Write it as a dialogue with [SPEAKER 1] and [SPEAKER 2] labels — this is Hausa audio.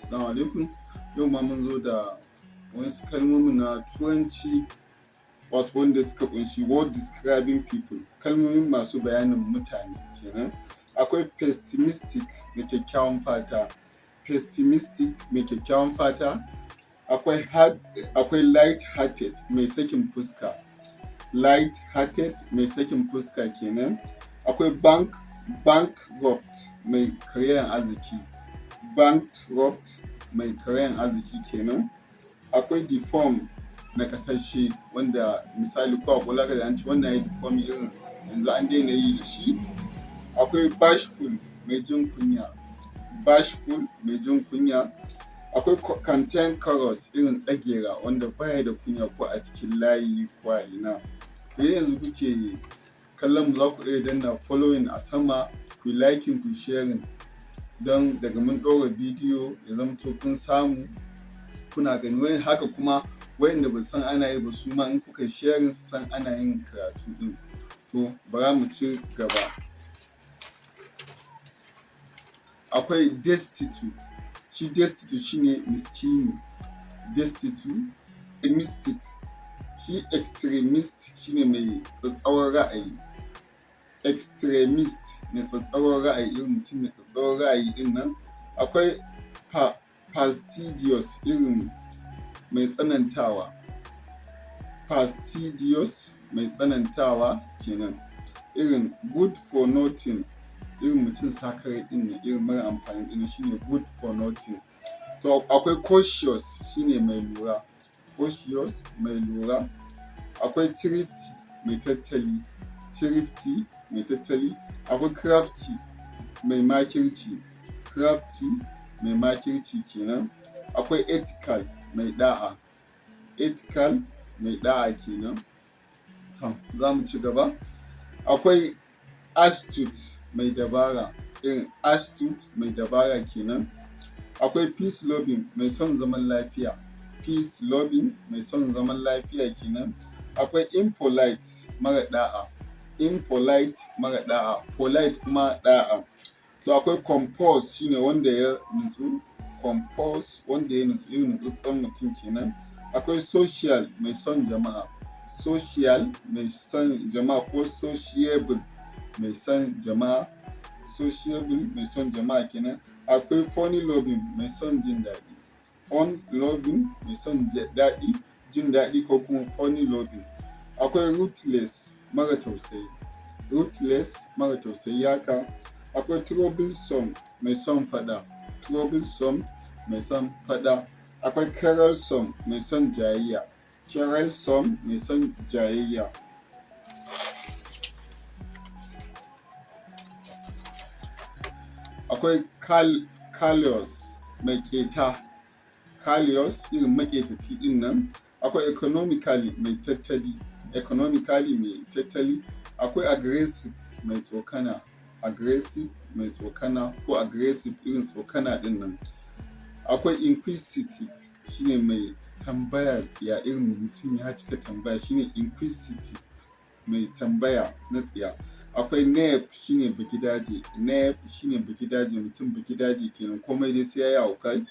[SPEAKER 1] Assalamu alaikum. Yau ma mun zo da wasu kalmomi na Turanci wato wanda suka kunshi word describing people, kalmomin masu bayanin mutane kenan. Akwai pessimistic mai kyakkyawan fata, pessimistic mai kyakkyawan fata. Akwai light hearted mai sakin fuska, light hearted mai sakin fuska kenan. Akwai bankrupt mai karyan arziki, bankrupt mai karyan arziki kenan. Akwai deform na kasashe wanda misali ko a kula da an ci wannan ya deform irin yanzu an daina yi da shi. Akwai bashful mai jin kunya, bashful mai jin kunya. Akwai cantankerous irin tsagera wanda baya da kunya ko a cikin layi ko a ina. Yanzu kuke kallon mu za ku iya danna following a sama, ku liking, ku sharing don daga mun ɗora bidiyo ya zamto kun samu kuna gani. Wani haka kuma wayanda ba san ana yi ba su ma in kuka sharing su san ana yin karatu din. To bara mu ci gaba. Akwai destitute, shi destitute shine miskini, destitute. Shi extremist shine mai tsatsauran ra'ayi, extremist mai tsatsauran ra'ayi, irin mutum mai tsatsauran ra'ayi din nan. Akwai fastidious irin mai tsanantawa, fastidious mai tsanantawa kenan. Irin good for nothing irin mutum sakare din ne, irin mara amfani din shine good for nothing. To akwai cautious shine mai lura, cautious mai lura. Akwai thrifty mai tattali, thrifty mai tattali. Akwai crafty mai makirci, crafty mai makirci kenan. Akwai ethical mai da'a, ethical mai da'a kenan. Za mu ci gaba. Akwai astute mai dabara, irin astute mai dabara kenan. Akwai peace loving mai son zaman lafiya, peace loving mai son zaman lafiya kenan. Akwai impolite mara da'a, impolite mara da'a, polite kuma da'a. To akwai compose shine wanda ya nutsu, compose wanda ya nutsu, irin nutsatsen mutum kenan. Akwai social mai son jama'a, social mai son jama'a ko sociable mai son jama'a, sociable mai son jama'a kenan. Akwai funny loving mai son jin daɗi, fun loving mai son daɗi, jin daɗi ko kuma funny loving. Akwai ruthless mara tausayi, ruthless mara tausayi haka. Akwai troublesome mai son fada, troublesome mai son fada. Akwai quarrelsome mai son jayayya, quarrelsome mai son jayayya. Akwai callous mai keta, callous irin maƙetaci din nan. Akwai economically mai tattali, economically mai tattali. Akwai aggressive mai tsokana, aggressive mai tsokana ko aggressive irin tsokana din nan. Akwai inquisitive shine mai tambaya tsiya, irin mutum ya cika tambaya shine inquisitive mai tambaya na tsiya. Akwai knave shine bagidaje, knave shine bagidaje, mutum bagidaje kenan, komai dai sai ya yi hauka.